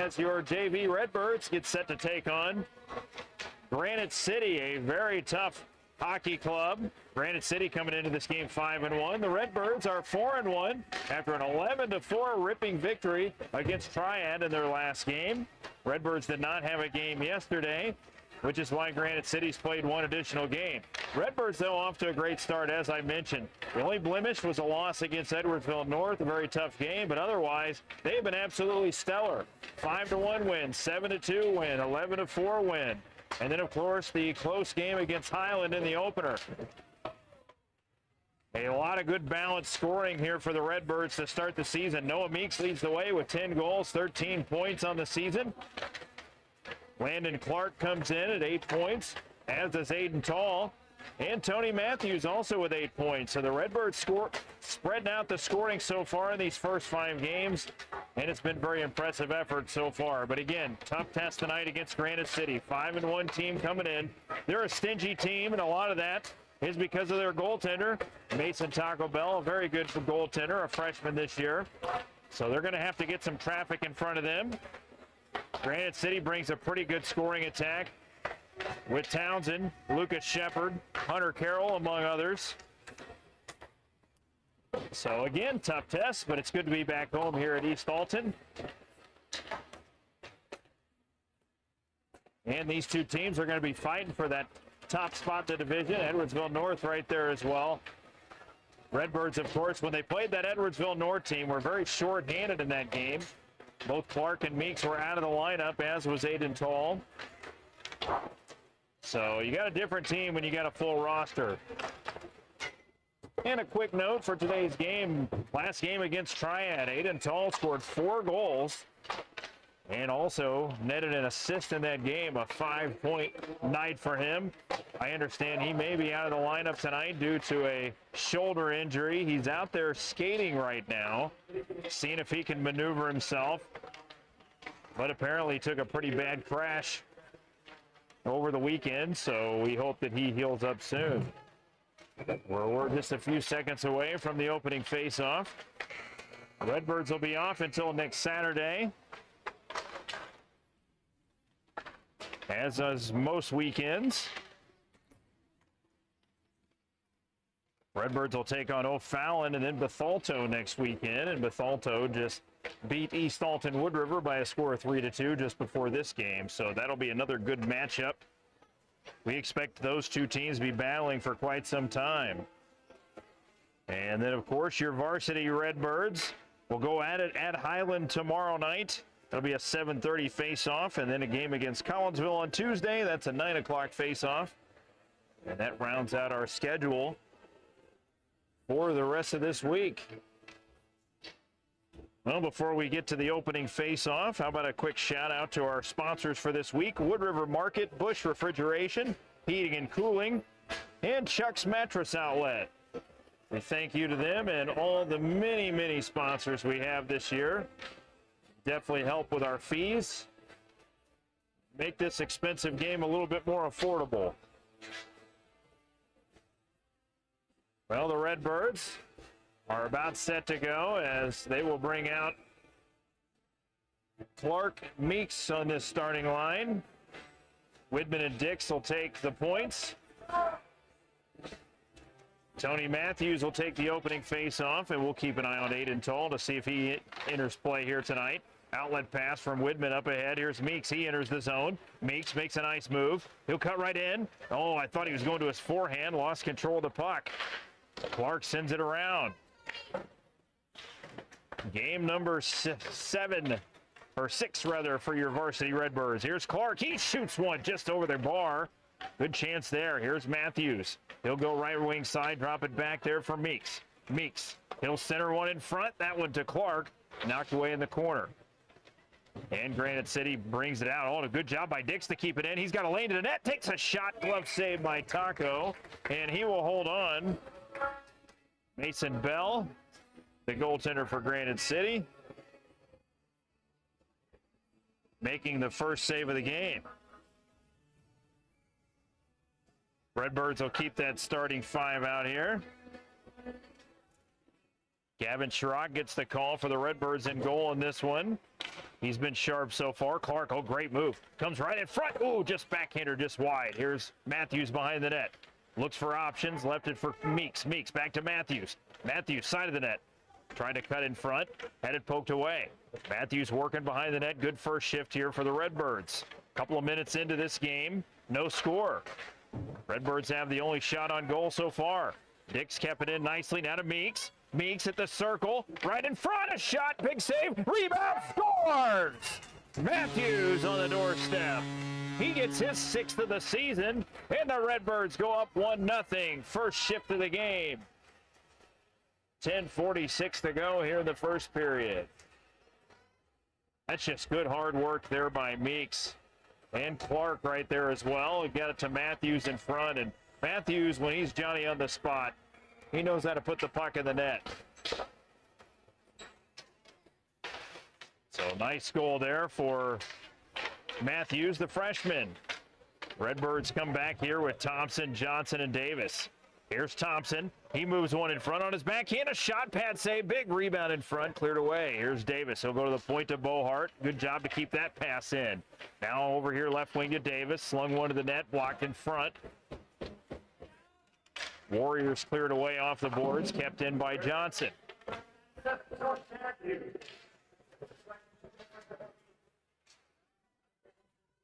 as your JV Redbirds get set to take on Granite City, a very tough hockey club. Granite City coming into this game 5-1. The Redbirds are 4-1 after an 11-4 ripping victory against Triad in their last game. Redbirds did not have a game yesterday, which is why Granite City's played one additional game. Redbirds, though, off to a great start, as I mentioned. The only blemish was a loss against Edwardsville North, a very tough game, but otherwise, they've been absolutely stellar. 5-1 win, 7-2 win, 11-4 win. And then, of course, the close game against Highland in the opener. A lot of good balanced scoring here for the Redbirds to start the season. Noah Meeks leads the way with 10 goals, 13 points on the season. Landon Clark comes in at 8 points, as does Aiden Tall. And Tony Matthews also with 8 points. So the Redbirds spreading out the scoring so far in these first 5 games, and it's been very impressive effort so far. But again, tough test tonight against Granite City. 5-1 team coming in. They're a stingy team, and a lot of that is because of their goaltender, Mason Taco Bell, a very good goaltender, a freshman this year. So they're going to have to get some traffic in front of them. Granite City brings a pretty good scoring attack with Townsend, Lucas Shepard, Hunter Carroll, among others. So again, tough test, but it's good to be back home here at East Alton. And these two teams are going to be fighting for that top spot in the division. Edwardsville North right there as well. Redbirds, of course, when they played that Edwardsville North team, were very short-handed in that game. Both Clark and Meeks were out of the lineup, as was Aiden Tall. So you got a different team when you got a full roster. And a quick note for today's game. Last game against Triad, Aiden Tall scored 4 goals and also netted an assist in that game, a 5-point night for him. I understand he may be out of the lineup tonight due to a shoulder injury. He's out there skating right now, seeing if he can maneuver himself. But apparently took a pretty bad crash over the weekend, so we hope that he heals up soon. We're just a few seconds away from the opening face-off. Redbirds will be off until next Saturday, as does most weekends. Redbirds will take on O'Fallon and then Bethalto next weekend, and Bethalto just beat East Alton Wood River by a score of 3-2 just before this game, so that'll be another good matchup. We expect those two teams to be battling for quite some time. And then, of course, your Varsity Redbirds will go at it at Highland tomorrow night. That'll be a 7:30 face-off, and then a game against Collinsville on Tuesday. That's a 9 o'clock face-off. And that rounds out our schedule for the rest of this week. Well, before we get to the opening face-off, how about a quick shout-out to our sponsors for this week: Wood River Market, Bush Refrigeration, Heating and Cooling, and Chuck's Mattress Outlet. We thank you to them and all the many, many sponsors we have this year. Definitely help with our fees. Make this expensive game a little bit more affordable. Well, the Redbirds are about set to go as they will bring out Clark, Meeks on this starting line. Widman and Dix will take the points. Tony Matthews will take the opening face-off, and we'll keep an eye on Aiden Tall to see if he enters play here tonight. Outlet pass from Widman up ahead. Here's Meeks. He enters the zone. Meeks makes a nice move. He'll cut right in. Oh, I thought he was going to his forehand. Lost control of the puck. Clark sends it around. Game number 6 rather for your Varsity Redbirds. Here's Clark. He shoots one just over their bar. Good chance there. Here's Matthews. He'll go right wing side, drop it back there for Meeks. Meeks, he'll center one in front. That one to Clark. Knocked away in the corner. And Granite City brings it out. Oh, a good job by Dix to keep it in. He's got a lane to the net. Takes a shot. Glove save by Taco. And he will hold on. Mason Bell, the goaltender for Granite City, making the first save of the game. Redbirds will keep that starting 5 out here. Gavin Schrock gets the call for the Redbirds in goal in this one. He's been sharp so far. Clark, oh, great move. Comes right in front. Ooh, just backhander, just wide. Here's Matthews behind the net. Looks for options, left it for Meeks. Meeks back to Matthews. Matthews, side of the net. Trying to cut in front, had it poked away. Matthews working behind the net. Good first shift here for the Redbirds. Couple of minutes into this game, no score. Redbirds have the only shot on goal so far. Dix kept it in nicely, now to Meeks. Meeks at the circle, right in front, a shot, big save, rebound, scores! Matthews on the doorstep. He gets his 6th of the season, and the Redbirds go up 1-0. First shift of the game. 10:46 to go here in the first period. That's just good hard work there by Meeks. And Clark right there as well. Got it to Matthews in front, and Matthews, when he's Johnny on the spot, he knows how to put the puck in the net. So nice goal there for Matthews, the freshman. Redbirds come back here with Thompson, Johnson, and Davis. Here's Thompson. He moves one in front on his backhand. A shot, pad save, big rebound in front, cleared away. Here's Davis. He'll go to the point to Bohart. Good job to keep that pass in. Now over here, left wing to Davis. Slung one to the net, blocked in front. Warriors cleared away off the boards, kept in by Johnson.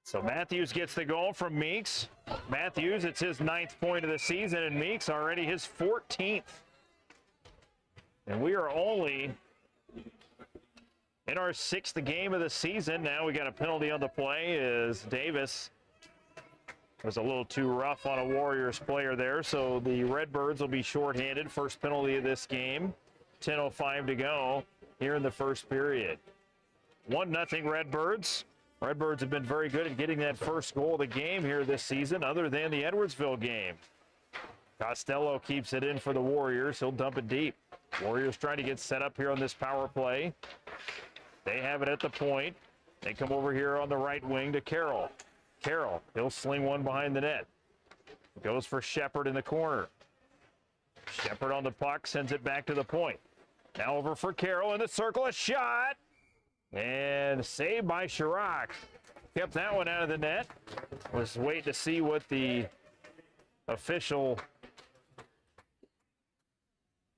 So Matthews gets the goal from Meeks. Matthews, it's his 9th point of the season, and Meeks already his 14th. And we are only in our 6th game of the season. Now we got a penalty on the play as Davis was a little too rough on a Warriors player there. So the Redbirds will be shorthanded. First penalty of this game. 10:05 to go here in the first period. 1-0 Redbirds. Redbirds have been very good at getting that first goal of the game here this season, other than the Edwardsville game. Costello keeps it in for the Warriors. He'll dump it deep. Warriors trying to get set up here on this power play. They have it at the point. They come over here on the right wing to Carroll. Carroll, he'll sling one behind the net. Goes for Shepard in the corner. Shepard on the puck, sends it back to the point. Now over for Carroll in the circle, a shot. And saved by Chirac. Kept that one out of the net. Was waiting to see what the official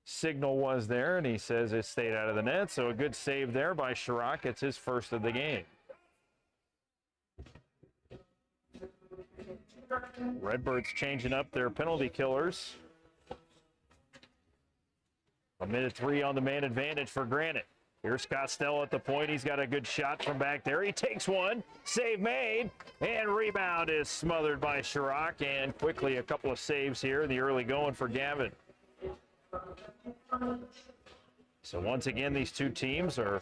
signal was there, and he says it stayed out of the net. So a good save there by Chirac. It's his first of the game. Redbirds changing up their penalty killers. 1:03 on the man advantage for Granite. Here's Costello at the point. He's got a good shot from back there. He takes one. Save made. And rebound is smothered by Chirac. And quickly a couple of saves here in the early going for Gavin. So once again, these two teams are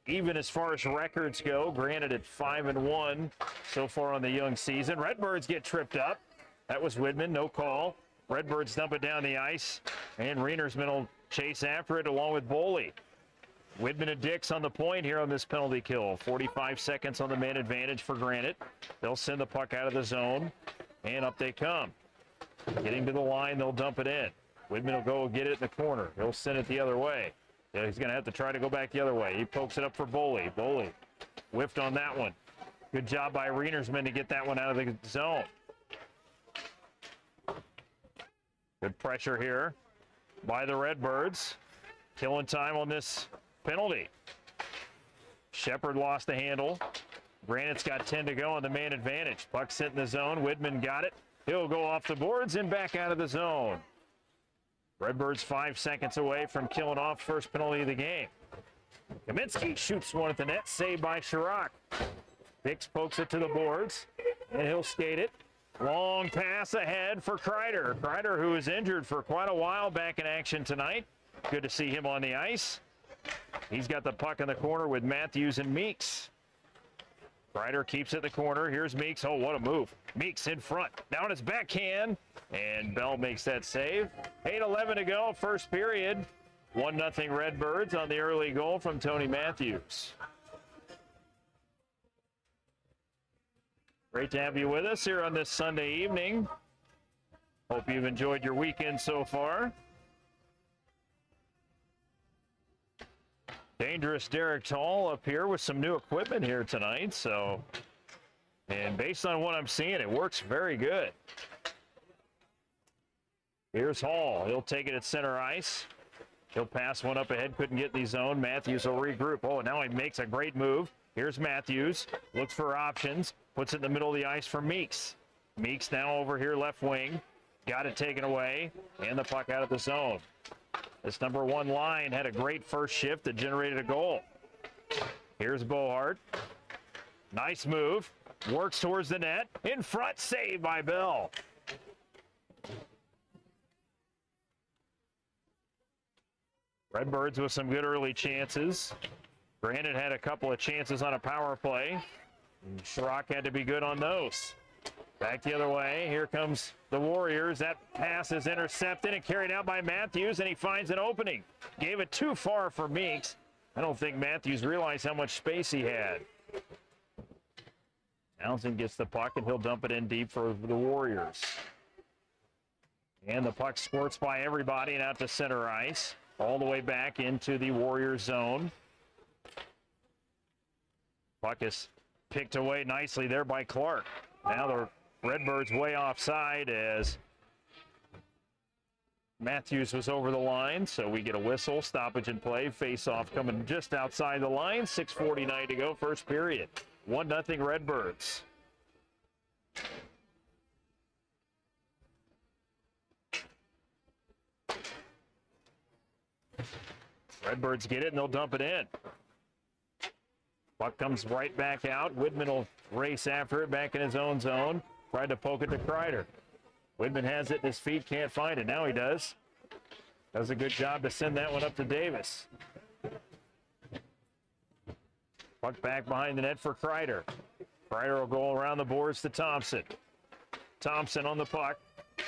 even as far as records go. Granted at 5-1 so far on the young season. Redbirds get tripped up. That was Widman, no call. Redbirds dump it down the ice. And Reinersman will chase after it along with Boley. Widman and Dix on the point here on this penalty kill. 45 seconds on the man advantage for Granite. They'll send the puck out of the zone, and up they come. Getting to the line, they'll dump it in. Widman will go get it in the corner. He'll send it the other way. Yeah, he's going to have to try to go back the other way. He pokes it up for Boley. Boley whiffed on that one. Good job by Reinersman to get that one out of the zone. Good pressure here by the Redbirds. Killing time on this penalty. Shepard lost the handle. Granite's got 10 to go on the man advantage. Puck sent in the zone. Widman got it. He'll go off the boards and back out of the zone. Redbirds 5 seconds away from killing off first penalty of the game. Kaminsky shoots one at the net. Saved by Chirac. Dix pokes it to the boards, and he'll skate it. Long pass ahead for Kreider. Kreider, who was injured for quite a while, back in action tonight. Good to see him on the ice. He's got the puck in the corner with Matthews and Meeks. Kreider keeps it in the corner. Here's Meeks. Oh, what a move. Meeks in front. Down his backhand. And Bell makes that save. 8:11 to go, first period. 1-0 Redbirds on the early goal from Tony Matthews. Great to have you with us here on this Sunday evening. Hope you've enjoyed your weekend so far. Dangerous Derek Tall up here with some new equipment here tonight. So, and based on what I'm seeing, it works very good. Here's Hall. He'll take it at center ice. He'll pass one up ahead. Couldn't get in the zone. Matthews will regroup. Oh, now he makes a great move. Here's Matthews. Looks for options. Puts it in the middle of the ice for Meeks. Meeks now over here left wing. Got it taken away. And the puck out of the zone. This number 1 line had a great first shift that generated a goal. Here's Bohart. Nice move. Works towards the net. In front, save by Bell. Redbirds with some good early chances. Granite had a couple of chances on a power play. Schrock had to be good on those. Back the other way. Here comes the Warriors. That pass is intercepted and carried out by Matthews, and he finds an opening. Gave it too far for Meeks. I don't think Matthews realized how much space he had. Townsend gets the puck, and he'll dump it in deep for the Warriors. And the puck squirts by everybody and out to center ice. All the way back into the Warriors zone. Puck is picked away nicely there by Clark. Now the Redbirds way offside as Matthews was over the line, so we get a whistle, stoppage in play, face-off coming just outside the line. 6:49 to go, first period. 1-0 Redbirds. Redbirds get it, and they'll dump it in. Puck comes right back out. Widman will race after it back in his own zone. Tried to poke it to Kreider. Widman has it at his feet, can't find it. Now he does. Does a good job to send that one up to Davis. Puck back behind the net for Kreider. Kreider will go around the boards to Thompson. Thompson on the puck.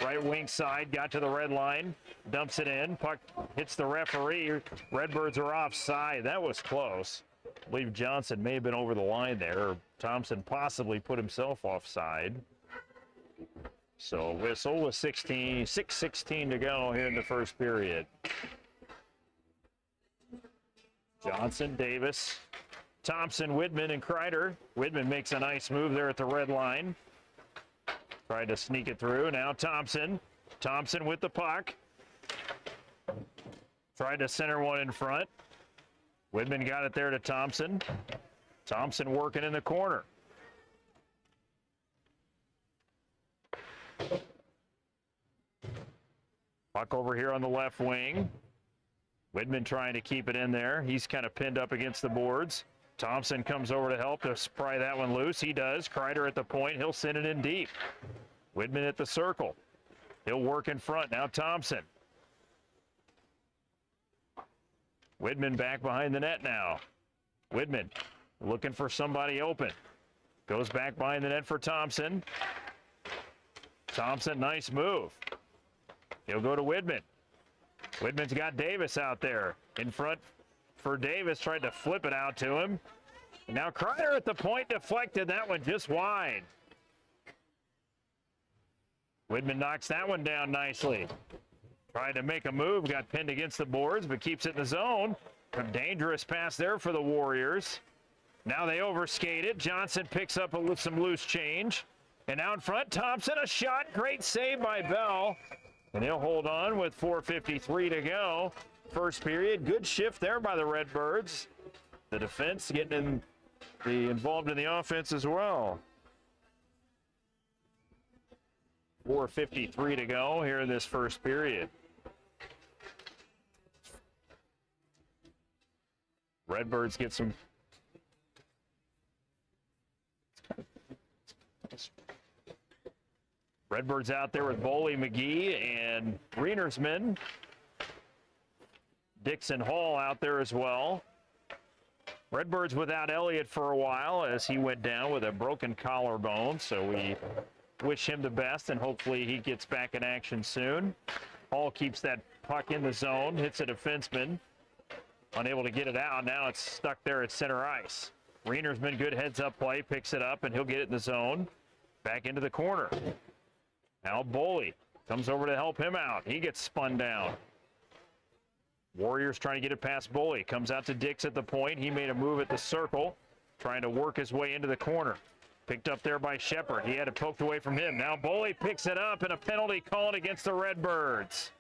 Right wing side, got to the red line, dumps it in. Puck hits the referee. Redbirds are offside. That was close. I believe Johnson may have been over the line there. Or Thompson possibly put himself offside. So whistle with 6:16 to go here in the first period. Johnson, Davis, Thompson, Widman, and Kreider. Widman makes a nice move there at the red line. Tried to sneak it through. Now Thompson. Thompson with the puck. Tried to center one in front. Widman got it there to Thompson. Thompson working in the corner. Puck over here on the left wing. Widman trying to keep it in there. He's kind of pinned up against the boards. Thompson comes over to help to pry that one loose. He does. Kreider at the point. He'll send it in deep. Widman at the circle. He'll work in front. Now Thompson. Widman back behind the net now. Widman looking for somebody open. Goes back behind the net for Thompson. Thompson, nice move. He'll go to Widman. Widman's got Davis out there. In front for Davis, tried to flip it out to him. And now Kreider at the point, deflected that one just wide. Widman knocks that one down nicely. Tried to make a move, got pinned against the boards, but keeps it in the zone. A dangerous pass there for the Warriors. Now they overskate it. Johnson picks up some loose change. And out in front, Thompson, a shot. Great save by Bell. And he'll hold on with 4:53 to go. First period, good shift there by the Redbirds. The defense getting involved in the offense as well. 4:53 to go here in this first period. Redbirds get some. Redbirds out there with Boley, McGee, and Rienersman. Dixon Hall out there as well. Redbirds without Elliott for a while as he went down with a broken collarbone, so we wish him the best, and hopefully he gets back in action soon. Hall keeps that puck in the zone, hits a defenseman, unable to get it out. Now it's stuck there at center ice. Rienersman, good heads-up play, picks it up, and he'll get it in the zone. Back into the corner. Now Boley comes over to help him out. He gets spun down. Warriors trying to get it past Bully. Comes out to Dix at the point. He made a move at the circle, trying to work his way into the corner. Picked up there by Shepard. He had it poked away from him. Now Bully picks it up, and a penalty called against the Redbirds.